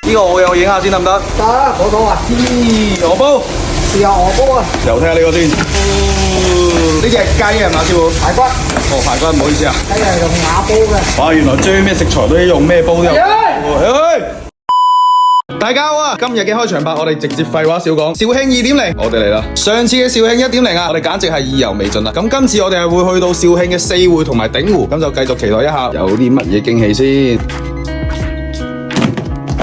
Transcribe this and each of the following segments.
呢個我影下先得唔得？得，攞到啊！咦，鵝煲，豉油鵝煲啊！又睇下呢個先。呢隻係雞係嘛，師傅？排骨，哦，排骨，唔好意思啊。雞係用瓦煲嘅。哇，原來追咩食材都用咩煲都有。大家好啊！今日嘅開場白我哋直接廢話少講，肇慶2.0，我哋嚟啦。上次嘅肇慶1.0啊，我哋簡直係意猶未盡啦。咁今次我哋係會去到肇慶嘅四會同埋鼎湖，咁就繼續期待一下有啲乜嘢驚喜先。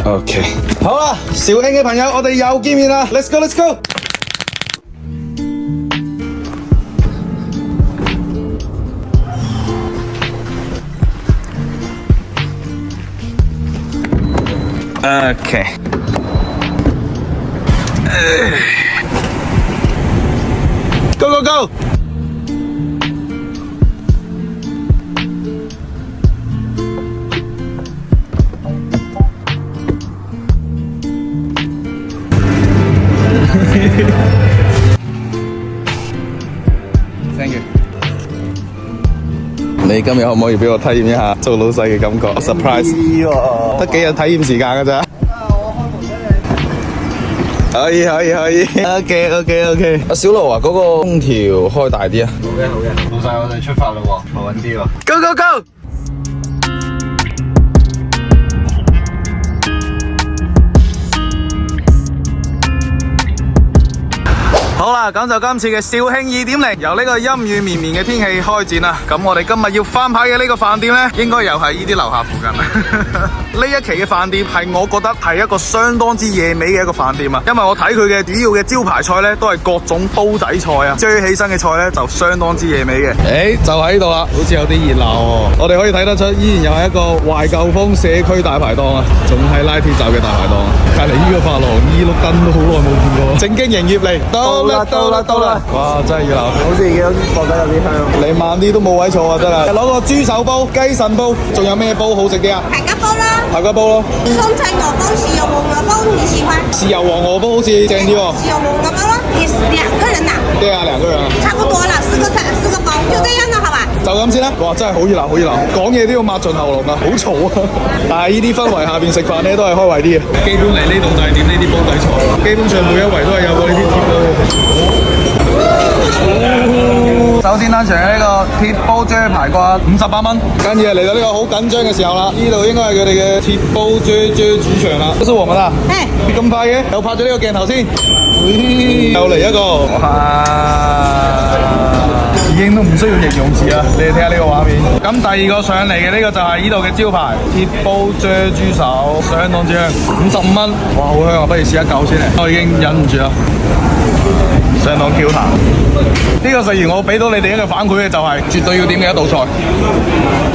OK， 好啦，肇慶嘅朋友，我哋又見面啦 ，Let's go，Let's go。OK， Go Go Go！ Thank you。你今日可唔可以俾我體驗一下做老細嘅感覺 ？Surprise！ 得幾日體驗時間㗎咋？可以。OK。阿小盧啊，嗰個空調開大啲啊。好嘅，老細，我哋出發啦喎，坐穩啲喎。Go Go Go！好啦，咁就今次嘅肇慶2.0，由呢個陰雨綿綿嘅天氣開展啦。咁我哋今日要翻牌嘅呢個飯店呢，應該又係呢啲樓下附近。呢一期嘅飯店係我覺得係一個相當之野味嘅一個飯店啊，因為我睇佢嘅主要嘅招牌菜呢，都係各種煲仔菜啊，追起身嘅菜呢，就相當之野味嘅。就喺呢度啦，好似有啲熱鬧喎。我哋可以睇得出，依然又係一個懷舊風社區大排檔啊，仲係拉鐵閘嘅大排檔啊。隔籬呢個髮廊呢碌燈都好耐冇見過，正經營業嚟。到啦！哇，真係熱鬧，好似已經覺得有啲香。你慢啲都冇位坐啊，真係。攞個豬手煲、雞腎煲，仲有咩煲好食啲啊？排骨煲啦，排骨煲咯。酸菜鵝煲、豉油黃鵝煲，你喜歡？豉油黃鵝煲好似正啲喎。豉油黃鵝煲咯，你2個人呐？對啊，2個人啊。差不多了，4個菜4個煲，就這樣啦，好吧？就咁先啦。哇，真係好熱鬧，好熱鬧，講嘢都要抹盡喉嚨啊，好嘈啊！但係呢啲氛圍下邊食飯咧都係開胃啲嘅。基本嚟呢度就係點呢啲煲仔菜，基本上每一圍都係有過呢啲鐵煲。首先單場嘅呢個鐵煲啫排骨58蚊，跟住嚟到呢個好緊張嘅時候啦，呢度應該係佢哋嘅鐵煲啫主場啦。都係黃㗎啦，你咁快嘅？又拍咗呢個鏡頭先，又嚟一個，已經都唔需要形容詞啊！你哋睇下呢個畫面。咁第二個上嚟嘅呢個就係呢度嘅招牌鐵煲啫豬手，相當之香，55蚊，哇，好香啊！不如試一嚿先嚟，我已經忍唔住啦。相當 Q 彈，呢個食完我俾到你哋一個反饋嘅就係絕對要點嘅一道菜。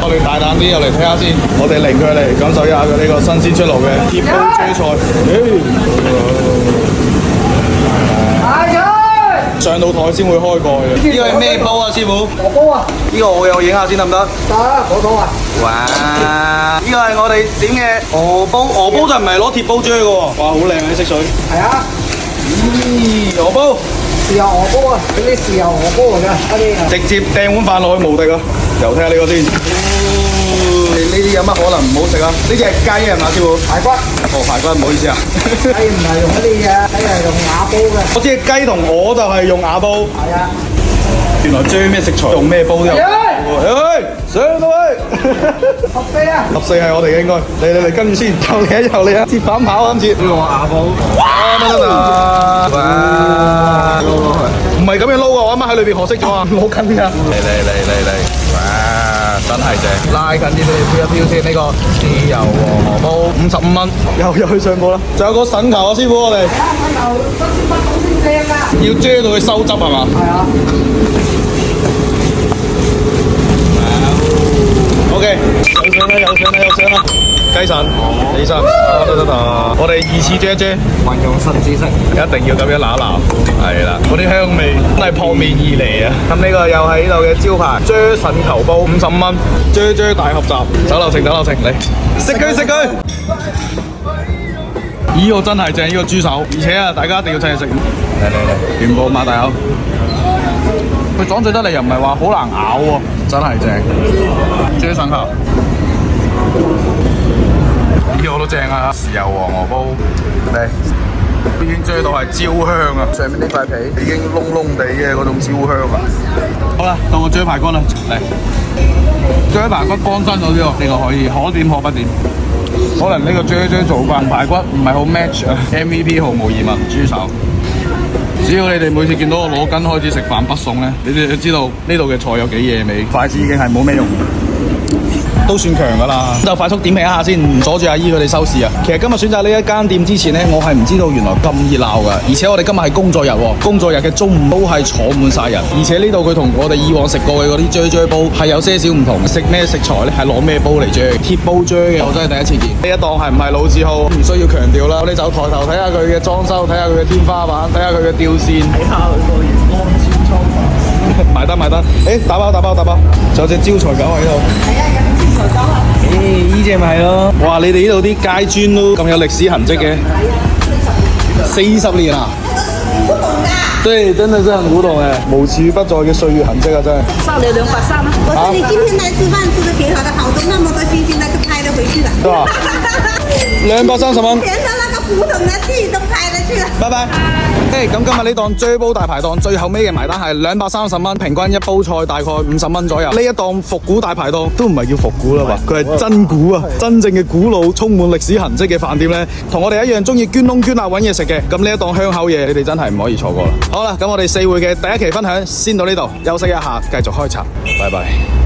我哋大膽啲入嚟睇下先，我哋令佢嚟感受一下佢呢個新鮮出爐嘅鐵煲啫菜。上到台先會開蓋嘅。呢個係咩煲啊，師傅？鵝煲啊！呢個我有影下先得唔得？得，攞到啊！哇！呢個係我哋點嘅鵝煲，鵝煲就唔係攞鐵煲啫嘅喎。哇，好靚啊啲色水。係啊！咦，鵝煲？豉油鵝煲啊！嗰啲豉油鵝煲嚟㗎，嗰啲啊！直接掟碗飯落去無敵啊！又睇下呢個先。呢啲有乜可能唔好食啊？呢隻係雞係嘛，師傅？排骨。哦，排骨唔好意思啊。雞唔係用嗰啲嘅，雞係用瓦煲嘅。我知雞同鵝就係用瓦煲。係啊。原來追咩食材用咩煲都有。上到去。14啊！14係我哋嘅應該。嚟跟住先，又嚟啊！接反跑今次。呢個瓦煲。哇！唔係咁樣撈啊！我啱啱喺裏邊學識咗啊！攞近啲啊！嚟！哇！真係正，拉近啲俾你飄一飄先。呢個豉油黃鵝煲55蚊，又去上過啦。仲有個筍球啊，師傅我哋。筍球新鮮不凍先正㗎。要遮到佢收汁係嘛？係啊。OK， 有上啦。雞腎，起身，得。我哋2次遮，運用新知識，一定要咁樣揦，係啦，嗰啲香味真係撲面而嚟啊！咁呢個又係呢度嘅招牌啫腎球煲55蚊，啫大合集，走流程嚟，食佢！咦，我真係正呢個豬手，而且啊，大家一定要齊食，嚟，全部擘大口。佢撞嘴得嚟又唔係話好難咬喎，真係正，啫腎球。咦，我都正啊！豉油黃鵝煲嚟，已經追到係焦香啊！上面呢塊皮已經燶燶地嘅嗰種焦香啊！好啦，到我追排骨啦，嚟追排骨乾身咗呢個可以可點可不點。可能呢個追做法排骨唔係好 match 啊 ！MVP 毫無疑問，豬手。只要你哋每次見到我攞筋開始食飯不餸咧，你哋就知道呢度嘅菜有幾野味。筷子已經係冇咩用，都算強噶啦。就快速點評一下先，唔阻住阿姨佢哋收視啊。其實今日選擇呢一間店之前咧，我係唔知道原來咁熱鬧噶，而且我哋今日係工作日喎，工作日嘅中午都係坐滿晒人，而且呢度佢同我哋以往食過嘅嗰啲啫煲係有些少唔同，食咩食材咧係攞咩煲嚟啫，鐵煲啫嘅，我真係第一次見。呢一檔係唔係老字號，唔需要強調啦。我哋就抬頭睇下佢嘅裝修，睇下佢嘅天花板，睇下佢嘅吊線，睇下佢個月光纖倉埋單埋單，打包，仲有隻招財狗喺度。係啊，有隻招財狗啊。呢隻咪係咯。哇，你哋呢度啲街磚都咁有歷史痕跡嘅。40年啊！古董㗎。對，真的是很古董誒，無處不在嘅歲月痕跡啊，真係。少了230啊！我說你今天來吃飯吃得挺好的，好多那麼多星星，那就拍得回去了。對吧？230蚊。連着那個古董的地都拍得去了。拜拜。咁今日呢檔啫煲大排檔最後尾嘅埋單係230蚊，平均一煲菜大概50蚊左右。呢一檔復古大排檔都唔係叫復古啦嘛，佢係真古啊，真正嘅古老充滿歷史痕跡嘅飯店呢，同我哋一樣中意捐窿捐罅揾嘢食嘅。咁呢一檔香口嘢，你哋真係唔可以錯過啦。好啦，咁我哋4會嘅第一期分享先到呢度，休息一下，繼續開拆，拜拜。